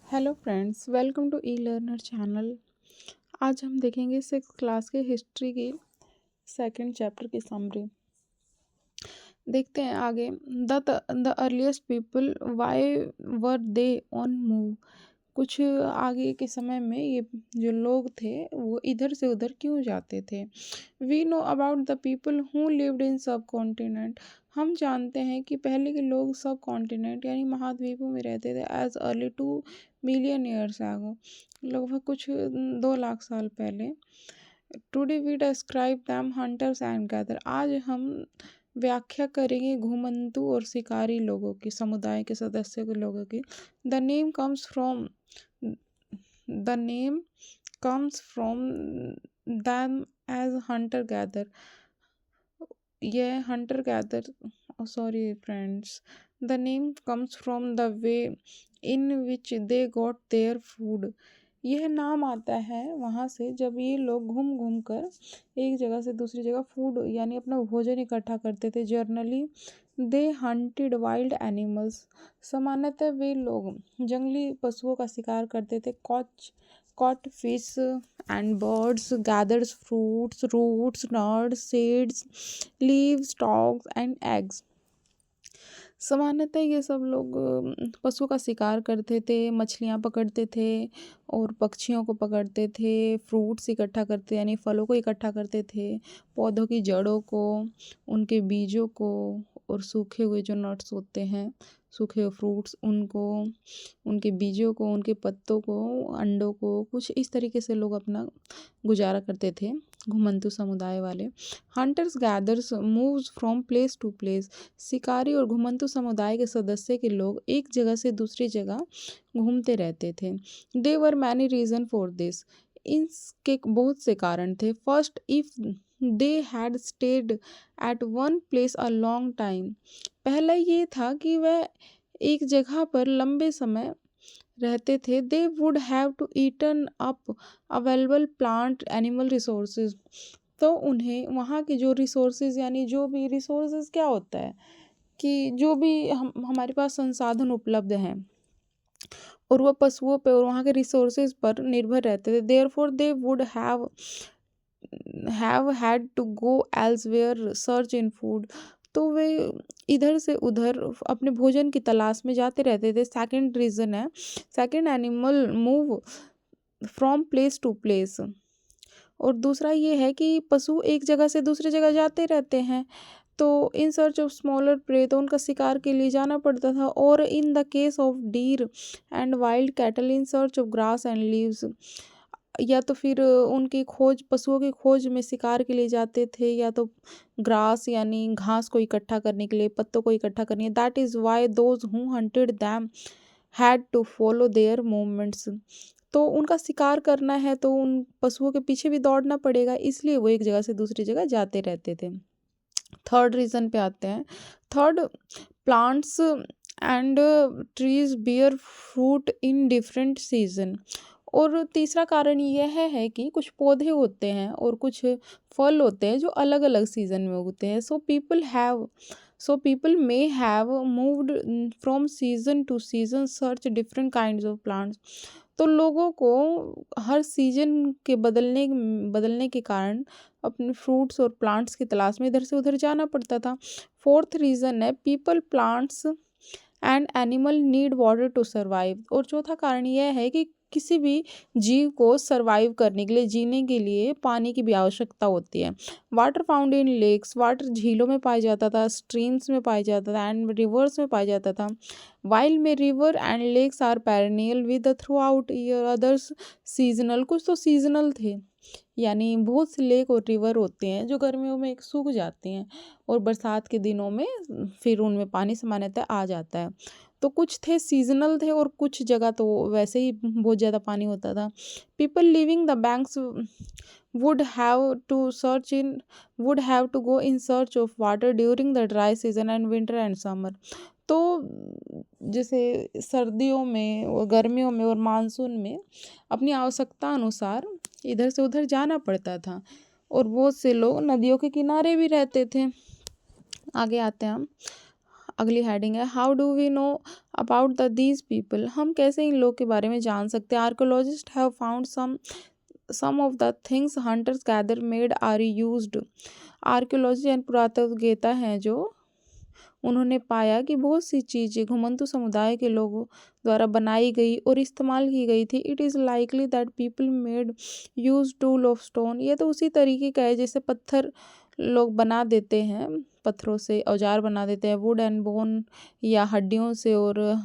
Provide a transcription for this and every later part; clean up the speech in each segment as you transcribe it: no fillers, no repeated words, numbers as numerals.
Hello friends, welcome to E learner channel. आज हम देखेंगे सिक्स क्लास के हिस्ट्री की सेकंड चैप्टर की समरी। देखते हैं आगे। The earliest people why were they on move. कुछ आगे के समय में ये जो लोग थे वो इधर से उधर क्यों जाते थे। We know about the people who lived in subcontinent. हम जानते हैं कि पहले के लोग सब कॉन्टिनेंट यानी महाद्वीपों में रहते थे एज अर्ली 2 मिलियन ईयर्स आगो, लगभग कुछ 2 लाख साल पहले। Today we describe them hunters and gather. आज हम व्याख्या करेंगे घुमंतू और शिकारी लोगों की, समुदाय के सदस्यों के लोगों की। The name comes from The name comes from them as hunter gatherer. Yeah, hunter gatherer. Oh, sorry, friends. The name comes from the way in which they got their food. यह नाम आता है वहाँ से जब ये लोग घूम घूम कर एक जगह से दूसरी जगह फूड यानी अपना भोजन इकट्ठा करते थे। Generally they hunted wild animals. सामान्यतः वे लोग जंगली पशुओं का शिकार करते थे। caught fish and birds, gathered fruits, roots, nuts, seeds, leaves, stalks and eggs। सामान्यतः ये सब लोग पशुओं का शिकार करते थे, मछलियाँ पकड़ते थे और पक्षियों को पकड़ते थे, फ्रूट्स इकट्ठा करते यानी फलों को इकट्ठा करते थे, पौधों की जड़ों को, उनके बीजों को और सूखे हुए जो नट्स होते हैं, सूखे हुए फ्रूट्स, उनको, उनके बीजों को, उनके पत्तों को, अंडों को, कुछ इस तरीके से लोग अपना गुजारा करते थे घुमंतू समुदाय वाले। Hunters gathers moves from place to place. शिकारी और घुमंतू समुदाय के सदस्य के लोग एक जगह से दूसरी जगह घूमते रहते थे। They were many reason for this. इसके बहुत से कारण थे। First, if they had stayed at one place a long time. पहला ये था कि वह एक जगह पर लंबे समय रहते थे। They would have to eaten up available plant animal resources. तो उन्हें वहाँ के जो रिसोर्सेज यानी जो भी रिसोर्सेज क्या होता है कि जो भी हमारे पास संसाधन उपलब्ध हैं और वह पशुओं पे और वहाँ के रिसोर्सेज पर निर्भर रहते थे। Therefore they would have had to go elsewhere search in food. तो वे इधर से उधर अपने भोजन की तलाश में जाते रहते थे। सेकंड रीज़न है, second animal move from place to place. और दूसरा ये है कि पशु एक जगह से दूसरी जगह जाते रहते हैं तो in search of smaller prey, तो उनका शिकार के लिए जाना पड़ता था। और in the case of deer and wild cattle in search of grass and leaves, या तो फिर उनकी खोज, पशुओं की खोज में शिकार के लिए जाते थे, या तो ग्रास यानी घास को इकट्ठा करने के लिए, पत्तों को इकट्ठा करने। That is why those who hunted them had to follow their movements. तो उनका शिकार करना है तो उन पशुओं के पीछे भी दौड़ना पड़ेगा, इसलिए वो एक जगह से दूसरी जगह जाते रहते थे। थर्ड रीज़न पे आते हैं। Third, plants and trees bear fruit in different season. और तीसरा कारण यह है कि कुछ पौधे होते हैं और कुछ फल होते हैं जो अलग अलग सीजन में उगते हैं। So people may have moved from season two season search different kinds of plants. तो लोगों को हर सीजन के बदलने के कारण अपने फ्रूट्स और प्लांट्स की तलाश में इधर से उधर जाना पड़ता था। फोर्थ रीज़न है, people, plants and animal need water to survive. और चौथा कारण यह है कि किसी भी जीव को सर्वाइव करने के लिए, जीने के लिए पानी की भी आवश्यकता होती है। Water found in lakes, water झीलों में पाया जाता था, स्ट्रीम्स में पाया जाता था एंड रिवर्स में पाया जाता था। While many river and lakes are perennial with throughout year, others seasonal. कुछ तो सीजनल थे यानी बहुत से लेक और रिवर होते हैं जो गर्मियों में सूख जाते हैं और बरसात के दिनों में फिर उनमें पानी सामान्यतः आ जाता है। तो कुछ थे सीजनल थे और कुछ जगह तो वैसे ही बहुत ज़्यादा पानी होता था। People living the banks would have to would have to go in search of water during the dry season and winter and summer। तो जैसे सर्दियों में और गर्मियों में और मानसून में अपनी आवश्यकता अनुसार इधर से उधर जाना पड़ता था और बहुत से लोग नदियों के किनारे भी रहते थे। आगे आते हैं हम। अगली हेडिंग है how do we know about the these people, हम कैसे इन लोग के बारे में जान सकते हैं। Archaeologist have found some of the things hunters gather made are used। Archaeology यानी पुरातत्ववेत्ता हैं जो उन्होंने पाया कि बहुत सी चीज़ें घुमंतु समुदाय के लोगों द्वारा बनाई गई और इस्तेमाल की गई थी। It is likely that people made use tool of stone, ये तो उसी तरीके का है जैसे पत्थर लोग बना देते हैं, पत्थरों से औजार बना देते हैं, वुड एंड बोन या हड्डियों से और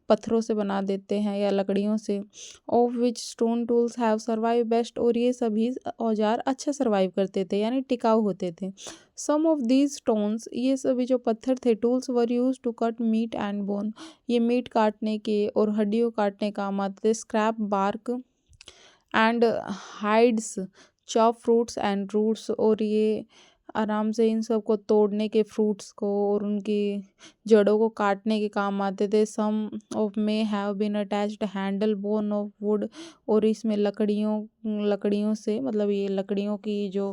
पत्थरों से बना देते हैं या लकड़ियों से। Of which stone tools have survive best, और ये सभी औजार अच्छा सर्वाइव करते थे यानी टिकाऊ होते थे। सम ऑफ दीज स्टोन्स, ये सभी जो पत्थर थे, tools were use to cut meat and bone, ये मीट काटने के और हड्डियों काटने काम आते थे। Scrape bark and hides, chop fruits and roots, और ये आराम से इन सब को तोड़ने के, फ्रूट्स को और उनकी जड़ों को काटने के काम आते थे। Some of may have been attached handle bone of wood, और इसमें लकड़ियों से मतलब ये लकड़ियों की जो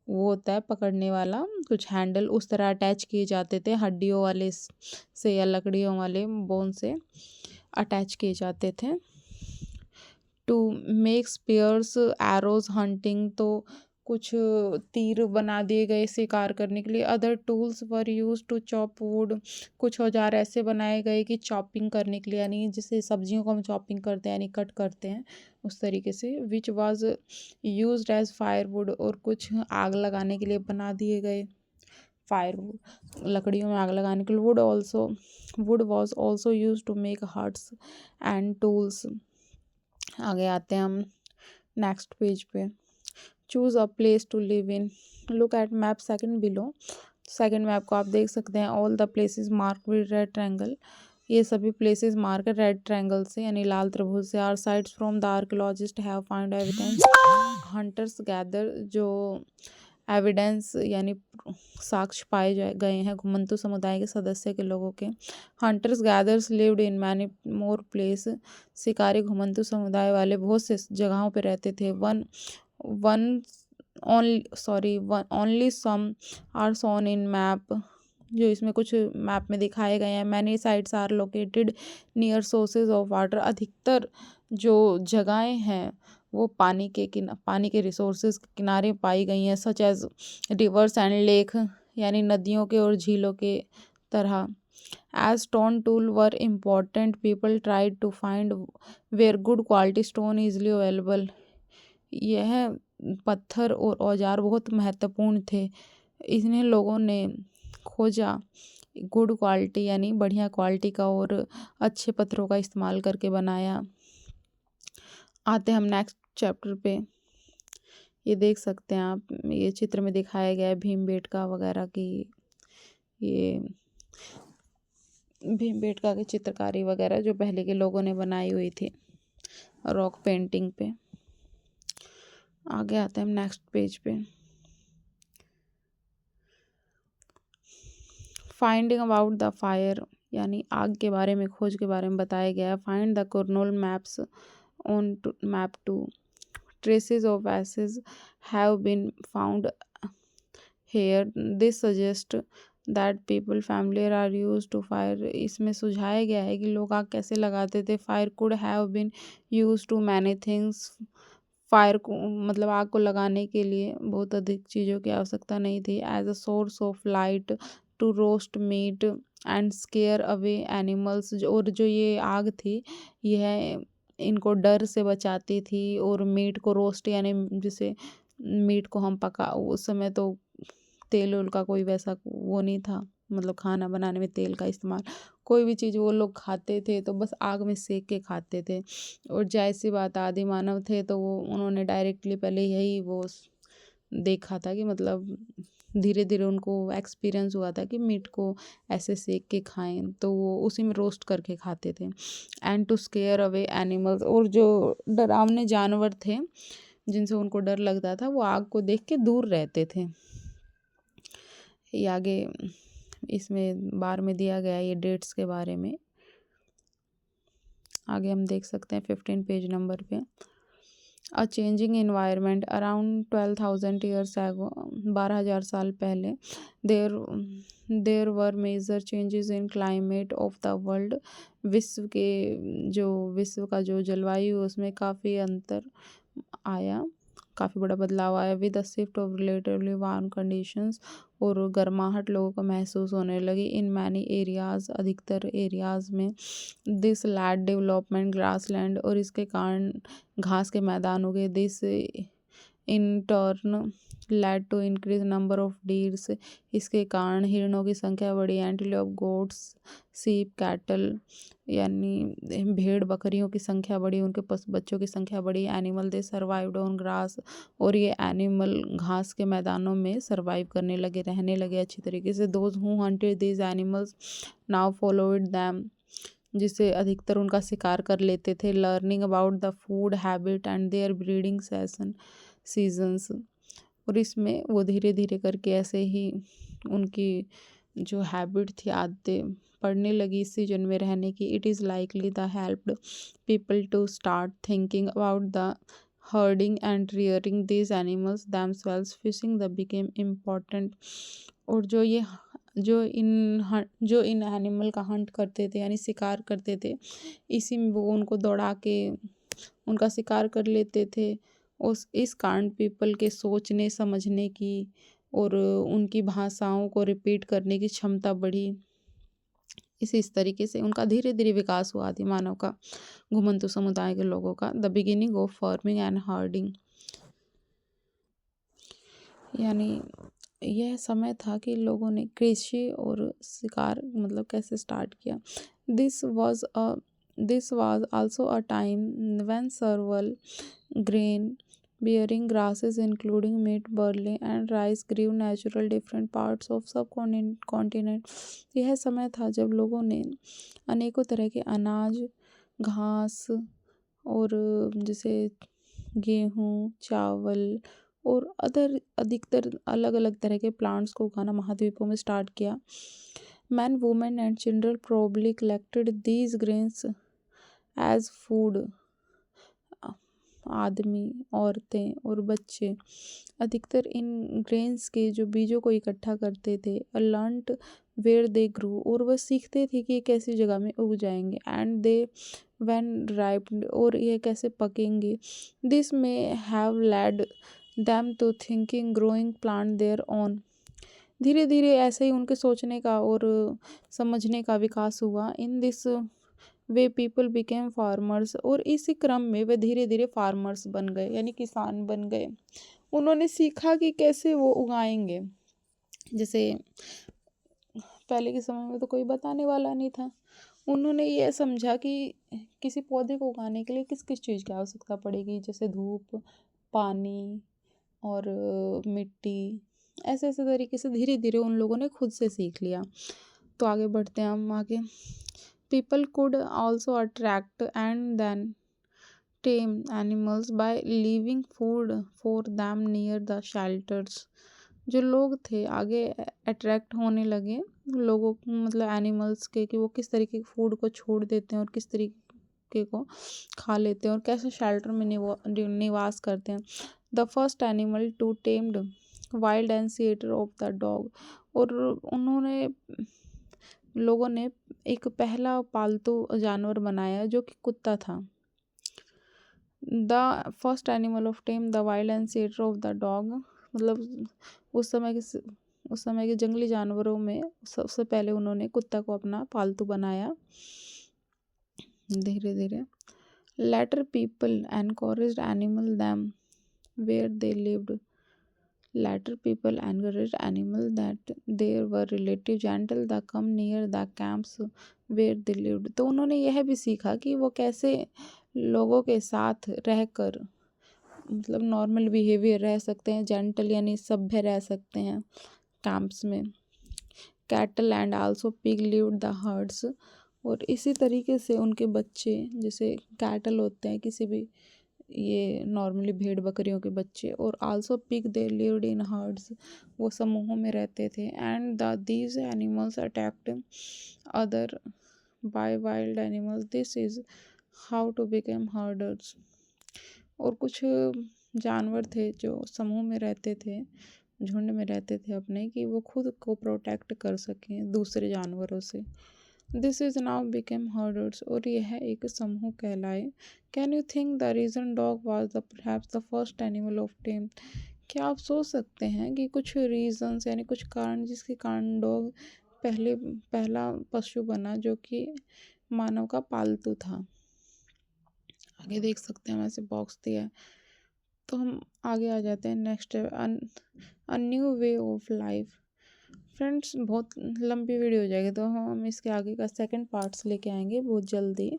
वो होता है पकड़ने वाला कुछ हैंडल उस तरह अटैच किए जाते थे हड्डियों वाले से या लकड़ियों वाले बोन से अटैच किए जाते थे। To make spears arrows hunting, तो कुछ तीर बना दिए गए शिकार करने के लिए। Other tools were use to chop wood, कुछ औजार ऐसे बनाए गए कि चॉपिंग करने के लिए, यानी जैसे सब्जियों को हम चॉपिंग करते हैं यानी कट करते हैं उस तरीके से। Which was used as firewood, और कुछ आग लगाने के लिए बना दिए गए फायरवुड, लकड़ियों में आग लगाने के लिए। Wood was also use to make huts and tools. आगे आते हैं हम नेक्स्ट पेज पे। Choose a place to live in, look at map second below. Second map को आप देख सकते हैं। All the places mark with red triangle, ये सभी प्लेसेस मार्क है रेड ट्रायंगल से यानी लाल त्रिभुज से। Are sites from the archaeologist have found evidence, hunters gather, जो एविडेंस यानी साक्ष्य पाए गए हैं घुमंतु समुदाय के सदस्य के लोगों के। Hunters gathers lived in many more place, शिकारी घुमंतु समुदाय वाले बहुत से जगहों पे रहते थे। Only some are shown in map, जो इसमें कुछ मैप में दिखाए गए हैं। Many sites are located near sources of water, अधिकतर जो जगहें हैं वो पानी के रिसोर्सेज के किनारे पाई गई हैं। Such as rivers and lake, यानी नदियों के और झीलों के तरह। As stone tool were important, people tried to find where good quality stone easily available, यह पत्थर और औजार बहुत महत्वपूर्ण थे, इन्हें लोगों ने खोजा गुड क्वालिटी यानी बढ़िया क्वालिटी का और अच्छे पत्थरों का इस्तेमाल करके बनाया। आते हम नेक्स्ट चैप्टर पे। ये देख सकते हैं आप, ये चित्र में दिखाया गया है भीमबेटका वगैरह की, ये भीमबेटका की चित्रकारी वगैरह जो पहले के लोगों ने बनाई हुई थी रॉक पेंटिंग पे। आगे आते हैं हम नेक्स्ट पेज पे। फाइंडिंग अबाउट द फायर, यानी आग के बारे में, खोज के बारे में बताया गया है। Find the Kurnool maps on map 2, traces of ashes have been found here, this suggests that people familiar are used to fire, इसमें सुझाया गया है कि लोग आग कैसे लगाते थे। fire could have been used to many things, fire को मतलब आग को लगाने के लिए बहुत अधिक चीज़ों की आवश्यकता नहीं थी। As a source of light, to roast meat and scare away animals, और जो ये आग थी यह इनको डर से बचाती थी, और मीट को रोस्ट यानी जैसे मीट को हम पका, उस समय तो तेल उल का कोई वैसा वो नहीं था, मतलब खाना बनाने में तेल का इस्तेमाल, कोई भी चीज़ वो लोग खाते थे तो बस आग में सेक के खाते थे। और जाहिर सी बात आदि मानव थे तो वो उन्होंने डायरेक्टली पहले यही वो देखा था कि मतलब धीरे धीरे उनको एक्सपीरियंस हुआ था कि मीट को ऐसे सेक के खाएं, तो वो उसी में रोस्ट करके खाते थे। And to scare away animals, और जो डरावने जानवर थे जिनसे उनको डर लगता था वो आग को देख के दूर रहते थे। ये आगे इसमें बार में दिया गया है ये डेट्स के बारे में। आगे हम देख सकते हैं 15 पेज नंबर पे। a changing environment around 12,000 years ago, 12,000 साल पहले, there there were major changes in climate of the world. विश्व का जो जलवायु उसमें काफ़ी अंतर आया, काफ़ी बड़ा बदलाव आया। With the shift of relatively warm conditions, और गर्माहट लोगों को महसूस होने लगी इन मैनी एरियाज, अधिकतर एरियाज में। दिस लैड डेवलपमेंट ग्रासलैंड, और इसके कारण घास के मैदान हो गए। This in turn led to increase number of deers, इसके कारण हिरणों की संख्या बढ़ी। एंटीलोप, गोट्स, सीप, कैटल, यानी भेड़ बकरियों की संख्या बढ़ी, उनके बच्चों की संख्या बढ़ी। Animal they survived on grass, और ये एनिमल घास के मैदानों में सर्वाइव करने लगे, रहने लगे अच्छी तरीके से। Those who hunted these animals now followed them, जिसे अधिकतर उनका शिकार कर लेते थे। Learning about the food habit and their breeding seasons, और इसमें वो धीरे धीरे करके ऐसे ही उनकी जो हैबिट थी, आदतें पढ़ने लगी इस सीजन में रहने की। It is likely the helped people to start thinking about the herding and rearing these animals themselves, fishing the became important. और जो इन एनिमल का हंट करते थे, यानी शिकार करते थे, इसी में वो उनको दौड़ा के उनका शिकार कर लेते थे। इस कारण पीपल के सोचने समझने की और उनकी भाषाओं को रिपीट करने की क्षमता बढ़ी। इस तरीके से उनका धीरे धीरे विकास हुआ आदि मानव का, घुमंतु समुदाय के लोगों का। The beginning of farming and herding, यानी यह समय था कि लोगों ने कृषि और शिकार मतलब कैसे स्टार्ट किया। This was also a time when सर्वल grain bearing grasses including wheat, barley and rice grew natural different parts of subcontinent। यह समय था जब लोगों ने अनेकों तरह के अनाज, घास और जैसे गेहूँ, चावल और अधिकतर अलग अलग तरह के प्लांट्स को उगाना महाद्वीपों में स्टार्ट किया। Man, women and children probably collected these grains as food. आदमी, औरतें और बच्चे अधिकतर इन ग्रेन्स के जो बीजों को इकट्ठा करते थे। लर्नड वेयर दे ग्रू, और वह सीखते थे कि ये कैसी जगह में उग जाएंगे। एंड दे व्हेन राइप्ड, और ये कैसे पकेंगे। This may have led them to thinking growing plant their own. धीरे धीरे ऐसे ही उनके सोचने का और समझने का विकास हुआ। In this way people became farmers, और इसी क्रम में वे धीरे धीरे फार्मर्स बन गए, यानी किसान बन गए। उन्होंने सीखा कि कैसे वो उगाएंगे। जैसे पहले के समय में तो कोई बताने वाला नहीं था। उन्होंने ये समझा कि किसी पौधे को उगाने के लिए किस किस चीज़ की आवश्यकता पड़ेगी, जैसे धूप, पानी और मिट्टी। ऐसे ऐसे तरीके से धीरे धीरे उन लोगों ने खुद से सीख लिया। तो आगे बढ़ते हैं हम आगे। People could also attract and then tame animals by leaving food for them near the shelters। जो लोग थे आगे अट्रैक्ट होने लगे लोगों मतलब एनिमल्स के, कि वो किस तरीके के फूड को छोड़ देते हैं और किस तरीके को खा लेते हैं और कैसे शेल्टर में निवास करते हैं। The first animal to tamed wild ancestor of the dog, और उन्होंने लोगों ने एक पहला पालतू जानवर बनाया जो कि कुत्ता था। The first animal of tame the wild ancestor of the dog, मतलब उस समय के जंगली जानवरों में सबसे पहले उन्होंने कुत्ता को अपना पालतू बनाया। धीरे धीरे later people encouraged animal them where they lived. Later people encouraged animals that they were relative gentle the come near the camps where they lived। तो उन्होंने यह भी सीखा कि वो कैसे लोगों के साथ रहकर मतलब नॉर्मल बिहेवियर रह सकते हैं, जेंटल यानी सभ्य रह सकते हैं कैंप्स में। Cattle and also pig lived the hertz, और इसी तरीके से उनके बच्चे, जैसे कैटल होते हैं किसी भी ये नॉर्मली भेड़ बकरियों के बच्चे, और also pig they lived in herds, वो समूहों में रहते थे। And these animals attacked other by wild animals, this is how to become herders. और कुछ जानवर थे जो समूह में रहते थे, झुंड में रहते थे अपने, कि वो खुद को प्रोटेक्ट कर सकें दूसरे जानवरों से। This is now became herders, और यह एक समूह कहलाए। Can you think the reason dog was the perhaps the first animal of tame? क्या आप सोच सकते हैं कि कुछ रीजंस यानी कुछ कारण जिसके कारण डॉग पहला पशु बना जो कि मानव का पालतू था? आगे देख सकते हैं, वैसे बॉक्स दिया है। तो हम आगे आ जाते हैं next, a new way of life. Friends बहुत लंबी वीडियो हो जाएगी, तो हम इसके आगे का सेकंड पार्ट्स लेके आएंगे बहुत जल्दी।